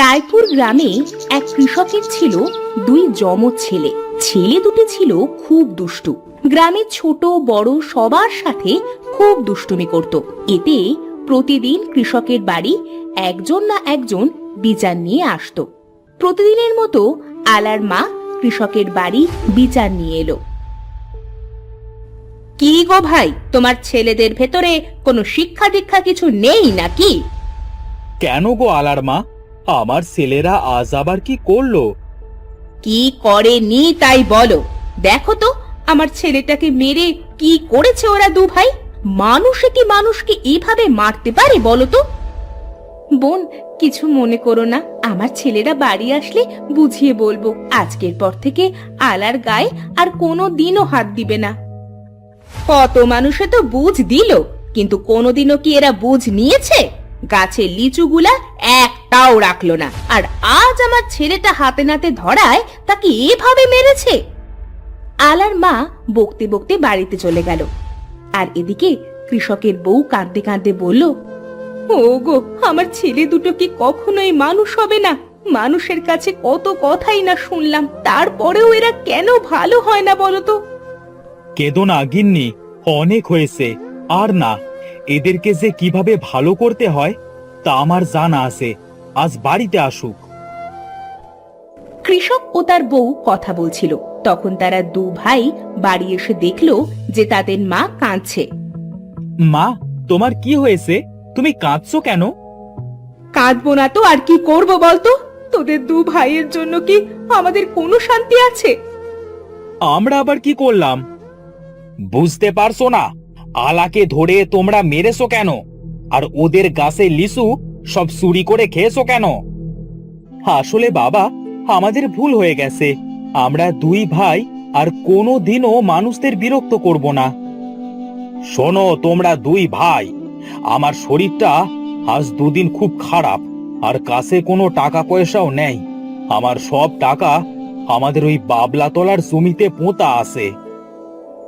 রায়পুর গ্রামে এক কৃষকের ছিল দুই যমজ ছেলে। ছেলে দুটি ছিল খুব দুষ্টু। গ্রামের ছোট বড় সবার সাথে খুব দুষ্টুমি করত। এতে প্রতিদিন কৃষকের বাড়ি একজন না একজন বিচার নিয়ে আসতো। প্রতিদিনের মতো আলার মা কৃষকের বাড়ি বিচার নিয়ে এলো। কি গো ভাই, তোমার ছেলেদের ভেতরে কোনো শিক্ষা দীক্ষা কিছু নেই নাকি? কেন গো আলার মা, আমার ছেলেরা আজ আবার কি করলো? কি করেনি তাই বলো। দেখো তো আমার ছেলেটাকে মেরে কি করেছে ওরা দু ভাই। মানুষে কি মানুষকে এভাবে মারতে পারে বলো তো? বোন, কিছু মনে করো না, আমার ছেলেরা বাড়ি আসলে বুঝিয়ে বলবো। আজকের পর থেকে আলার গায়ে আর কোনো দিনও হাত দিবে না। কত মানুষে তো বুঝ দিল, কিন্তু কোনোদিনও কি এরা বুঝ নিয়েছে? গাছের লিচুগুলা একটাও রাখলো না, আর আজ আমার ছেলেটা হাতে নাতে ধরায় তাকে এভাবে মেরেছে। আলার মা বকতে বকতে বাড়িতে চলে গেল। আর এদিকে কৃষকের বউ কাঁদতে কাঁদতে বলল, ওগো, আমার ছেলে দুটো কি কখনোই মানুষ হবে না? মানুষের কাছে কত কথাই না শুনলাম, তারপরেও এরা কেন ভালো হয় না বলো তো? কেঁদো না গিন্নি, অনেক হয়েছে। আর না, এদেরকে যে কিভাবে ভালো করতে হয় তা আমার জানা আছে। আজ বাড়িতে আসুক। কৃষক ও তার বউ কথা বলছিল, তখন তারা দু ভাই বাড়ি এসে দেখলো যে তাদের মা কাঁদছে। মা, তোমার কি হয়েছে? তুমি কাঁদছো কেন? কাঁদবো না তো আর কি করব বলতো? তোদের দু ভাইয়ের জন্য কি আমাদের কোনো শান্তি আছে? আমরা আবার কি করলাম? বুঝতে পারছো না? আলাকে ধরে তোমরা মেরেছো কেন? আর ওদের গাছে লিচু সব চুরি করে খেয়েছো কেন? আসলে বাবা, আমাদের ভুল হয়ে গেছে। আমরা দুই ভাই আর কোনো দিনও মানুষদের বিরক্ত করব না। শোনো তোমরা দুই ভাই, আমার শরীরটা আজ দুদিন খুব খারাপ, আর কাছে কোনো টাকা পয়সাও নেই। আমার সব টাকা আমাদের ওই বাবলাতলার জমিতে পোঁতা আছে।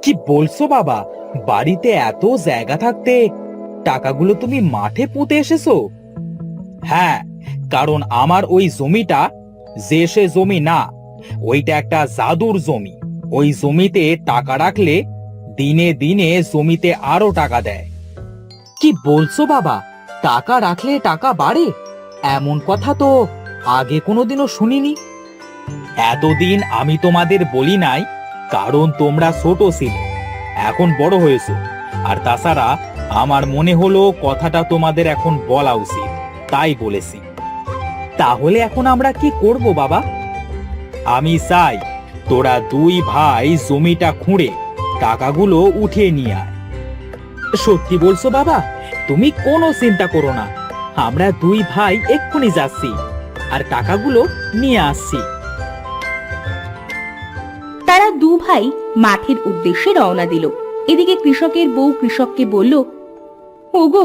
কি বলছো বাবা? বাড়িতে এত জায়গা থাকতে টাকাগুলো তুমি মাঠে পুঁতে এসেছো? হ্যাঁ, কারণ আমার ওই জমিটা যে সে জমি না, ওইটা একটা জাদুর জমি। ওই জমিতে টাকা রাখলে দিনে দিনে জমিতে আরো টাকা দেয়। কি বলছো বাবা? টাকা রাখলে টাকা বাড়ে? এমন কথা তো আগে কোনোদিনও শুনিনি। এতদিন আমি তোমাদের বলি নাই, কারণ তোমরা ছোট ছিলে। এখন বড় হয়েছো, আর তাছাড়া আমার মনে হলো কথাটা তোমাদের এখন বলা উচিত, তাই বলেছি। তাহলে এখন আমরা কি করব বাবা? আমি চাই তোরা দুই ভাই জমিটা খুঁড়ে টাকাগুলো উঠিয়ে নিয়ে আয়। সত্যি বলছো বাবা? তুমি কোনো চিন্তা করো না, আমরা দুই ভাই এক্ষুনি যাচ্ছি আর টাকাগুলো নিয়ে আসছি। তারা দু ভাই মাঠের উদ্দেশ্যে রওনা দিল। এদিকে কৃষকের বউ কৃষককে বলল, ওগো,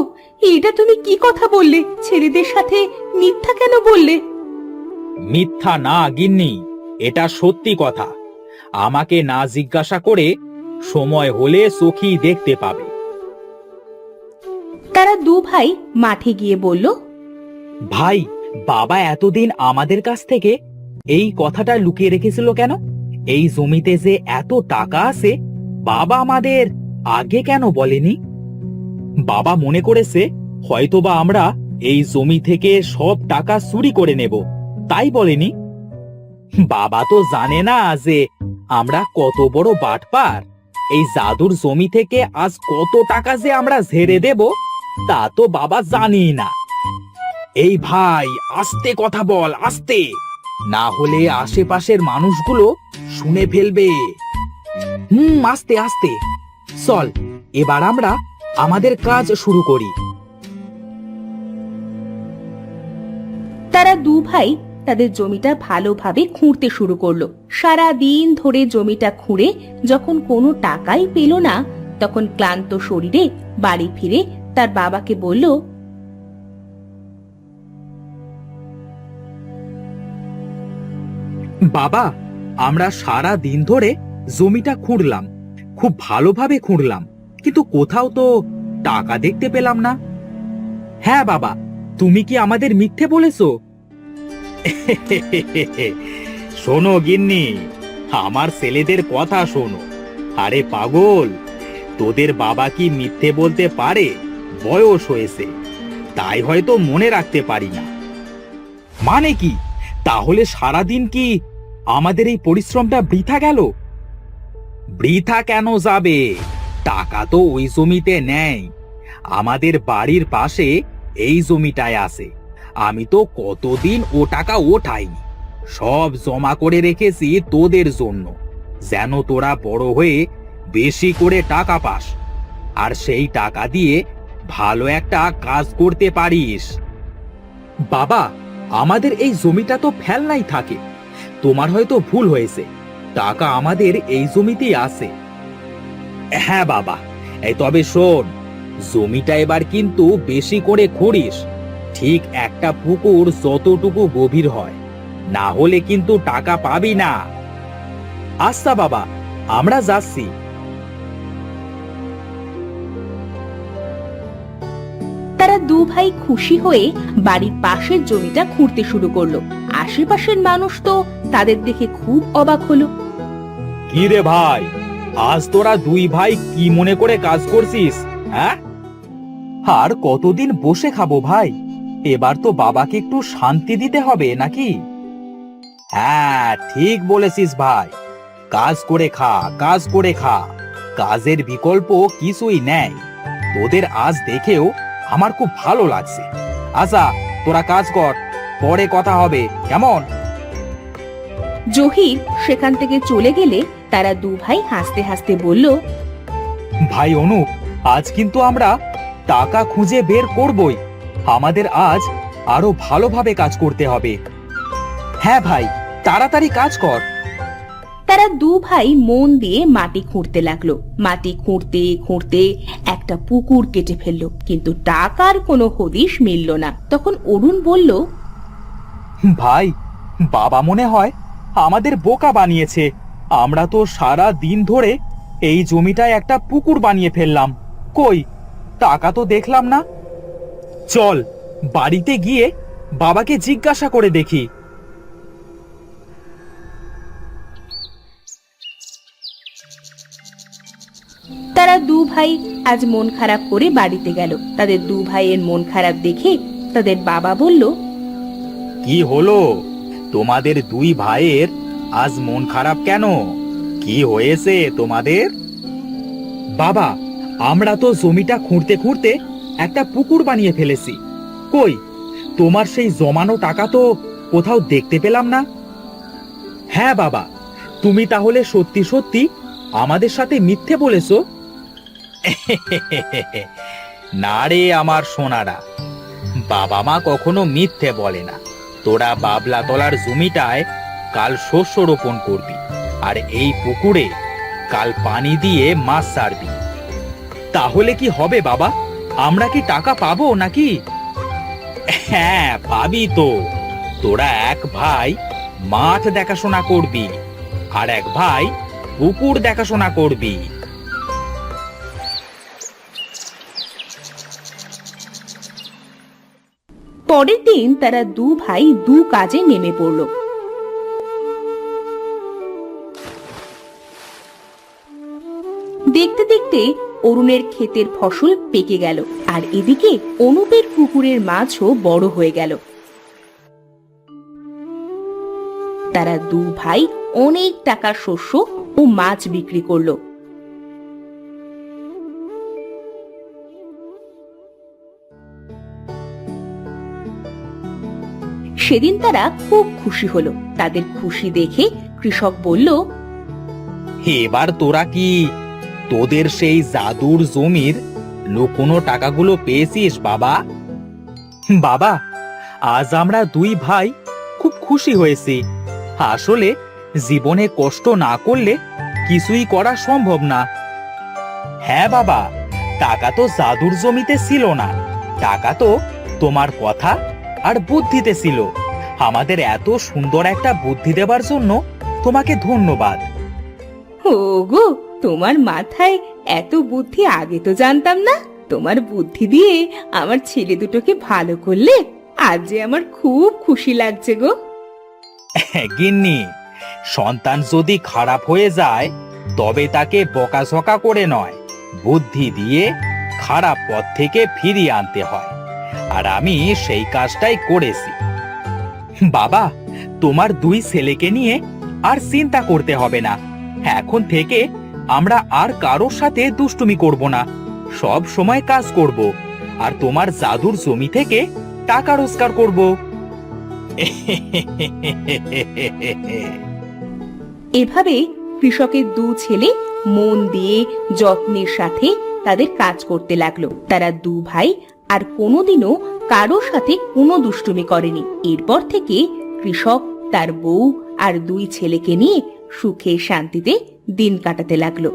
এটা তুমি কি কথা বললে? ছেলেদের সাথে মিথ্যা কেন বললে? মিথ্যা না গিন্নি, এটা সত্যি কথা। আমাকে না জিজ্ঞাসা করে সময় হলে সখী দেখতে পাবে। তারা দু ভাই মাঠে গিয়ে বলল, ভাই, বাবা এতদিন আমাদের কাছ থেকে এই কথাটা লুকিয়ে রেখেছিল কেন? এই জমিতে যে এত টাকা আছে, বাবা আমাদের আগে কেন বলেনি? বাবা মনে করেছে হয়তোবা আমরা এই জমি থেকে সব টাকা চুরি করে নেব, তাই বলেনি। বাবা তো জানে না যে আমরা কত বড় বাটপার। এই জাদুর জমি থেকে আজ কত টাকা যে আমরা ঝেড়ে দেব তা তো বাবা জানি না। এই ভাই, আস্তে কথা বল, আস্তে, না হলে আশেপাশের মানুষগুলো শুনে ফেলবে। আস্তে আস্তে চল, এবার আমরা আমাদের কাজ শুরু করি। তারা দু ভাই তাদের জমিটা ভালোভাবে খুঁড়তে শুরু করলো। সারা দিন ধরে জমিটা খুঁড়ে যখন কোনো টাকাই পেল না, তখন ক্লান্ত শরীরে বাড়ি ফিরে তার বাবাকে বলল, বাবা, আমরা সারা দিন ধরে জমিটা খুঁড়লাম, খুব ভালোভাবে খুঁড়লাম, কিন্তু কোথাও তো টাকা দেখতে পেলাম না। হ্যাঁ বাবা, তুমি কি আমাদের মিথ্যে বলেছো? শোনো গিন্নি, আমার ছেলেদের কথা শোনো। আরে পাগল, তোদের বাবা কি মিথ্যে বলতে পারে? বয়স হয়েছে, তাই হয়তো মনে রাখতে পারি না। মানে কি? তাহলে সারাদিন কি আমাদের এই পরিশ্রমটা বৃথা গেল? বৃথা কেন যাবে? টাকা তো ওই জমিতে নেই, আমাদের বাড়ির পাশে এই জমিটায় আছে। আমি তো কতদিন ও টাকা ওঠাইনি, সব জমা করে রেখেছি তোদের জন্য, যেন তোরা বড় হয়ে বেশি করে টাকা পাস, আর সেই টাকা দিয়ে ভালো একটা কাজ করতে পারিস। বাবা, আমাদের এই জমিটা তো ফেলনাই থাকে, তোমার হয়তো ভুল হয়েছে। টাকা আমাদের এই জমিতেই আছে। হ্যাঁ বাবা, এই তবে শোন, জমিটা এবার কিন্তু বেশি করে খুঁড়িস, ঠিক একটা পুকুর যতটুকু গভীর হয়, না হলে কিন্তু টাকা পাবি না। আচ্ছা বাবা, আমরা যাচ্ছি। তারা দু ভাই খুশি হয়ে বাড়ির পাশের জমিটা খুঁড়তে শুরু করলো। আশেপাশের মানুষ তো তাদের দেখে খুব অবাক হলো। কি রে ভাই, আজ তোরা দুই ভাই কি মনে করে কাজ করছিস? হ্যাঁ, আর কতদিন বসে খাবো ভাই? এবার তো বাবাকে একটু শান্তি দিতে হবে নাকি? হ্যাঁ, ঠিক বলেছিস ভাই, কাজ করে খা, কাজ করে খা, কাজের বিকল্প কিছুই নেই। তোদের আজ দেখেও আমার খুব ভালো লাগছে। আচ্ছা, তোরা কাজ কর, পরে কথা হবে, কেমন? জহির সেখান থেকে চলে গেলে তারা দু ভাই হাসতে হাসতে বলল, ভাই অনুপ, আজ কিন্তু আমরা টাকা খুঁজে বের করবই। আমাদের আজ আরো ভালোভাবে কাজ করতে হবে। হ্যাঁ ভাই, তাড়াতাড়ি কাজ কর। তারা দু ভাই মন দিয়ে মাটি খুঁড়তে লাগলো। মাটি খুঁড়তে খুঁড়তে একটা পুকুর কেটে ফেললো, কিন্তু টাকার কোনো হদিশ মিলল না। তখন অরুণ বলল, ভাই, বাবা মনে হয় আমাদের বোকা বানিয়েছে। আমরা তো সারা দিন ধরে এই জমিটায় একটা পুকুর বানিয়ে ফেললাম, কই টাকা তো দেখলাম না। চল বাড়িতে গিয়ে বাবাকে জিজ্ঞাসা করে দেখি। তারা দু ভাই আজ মন খারাপ করে বাড়িতে গেল। তাদের দু ভাইয়ের মন খারাপ দেখে তাদের বাবা বলল, কি হলো তোমাদের দুই ভাইয়ের আজ মন খারাপ কেন? কি হয়েছে তোমাদের? বাবা, আমরা তো জমিটা খুঁড়তে খুঁড়তে একটা পুকুর বানিয়ে ফেলেছি। কই তোমার সেই জমানো টাকা তো কোথাও দেখতে পেলাম না। হ্যাঁ বাবা, তুমি তাহলে সত্যি সত্যি আমাদের সাথে মিথ্যে বলেছো? না রে আমার সোনারা, বাবা মা কখনো মিথ্যে বলে না। তোরা বাবলা তলার জমিটায় কাল শস্য রোপণ করবি, আর এই পুকুরে কাল পানি দিয়ে মাছ ছাড়বি। তাহলে কি হবে বাবা? আমরা কি টাকা পাবো নাকি? হ্যাঁ, পাবি তো। তোরা এক ভাই মাঠ দেখাশোনা করবি, আর এক ভাই পুকুর দেখাশোনা করবি। পরের দিন তারা দু ভাই দু কাজে নেমে পড়ল। দেখতে দেখতে অরুণের ক্ষেতের ফসল পেকে গেল, আর এদিকে অনুপের পুকুরের মাছও বড় হয়ে গেল। তারা দু ভাই অনেক টাকার শস্য ও মাছ বিক্রি করলো। সেদিন তারা খুব খুশি হলো। তাদের খুশি দেখে কৃষক বলল, এবার তোরা কি তোদের সেই জাদুর জমির লুকোনো টাকাগুলো পেয়েছিস বাবা? বাবা, আজ আমরা দুই ভাই খুব খুশি হয়েছি। আসলে জীবনে কষ্ট না করলে কিছুই করা সম্ভব না। হ্যাঁ বাবা, টাকা তো জাদুর জমিতে ছিল না, টাকা তো তোমার কথা আর বুদ্ধিতে ছিল। আমাদের এত সুন্দর একটা বুদ্ধি দেবার জন্য তোমাকে ধন্যবাদ। ওগো, তোমার মাথায় এত বুদ্ধি আগে তো জানতাম না। তোমার বুদ্ধি দিয়ে আমার ছেলে দুটোকে ভালো করলে আজ যে আমার খুব খুশি লাগছে গো। গিন্নি, সন্তান যদি খারাপ হয়ে যায় তবে তাকে বকাঝকা করে নয়, বুদ্ধি দিয়ে খারাপ পথ থেকে ফিরিয়ে আনতে হয়। আর আমি সেই কাজটাই করেছি। বাবা, তোমার দুই ছেলেকে নিয়ে আর চিন্তা করতে হবে না। এখন থেকে আমরা আর কারোর সাথে দুষ্টুমি করব না, সব সময় কাজ করব আর তোমার জাদুর জমি থেকে টাকা রোজগার করব। এভাবে কৃষকের দু ছেলে মন দিয়ে যত্নের সাথে তাদের কাজ করতে লাগলো। তারা দু ভাই আর কোনোদিনও কারোর সাথে কোনো দুষ্টুমি করেনি। এরপর থেকে কৃষক তার বউ আর দুই ছেলেকে নিয়ে সুখে শান্তিতে দিন কাটাতে লাগলো।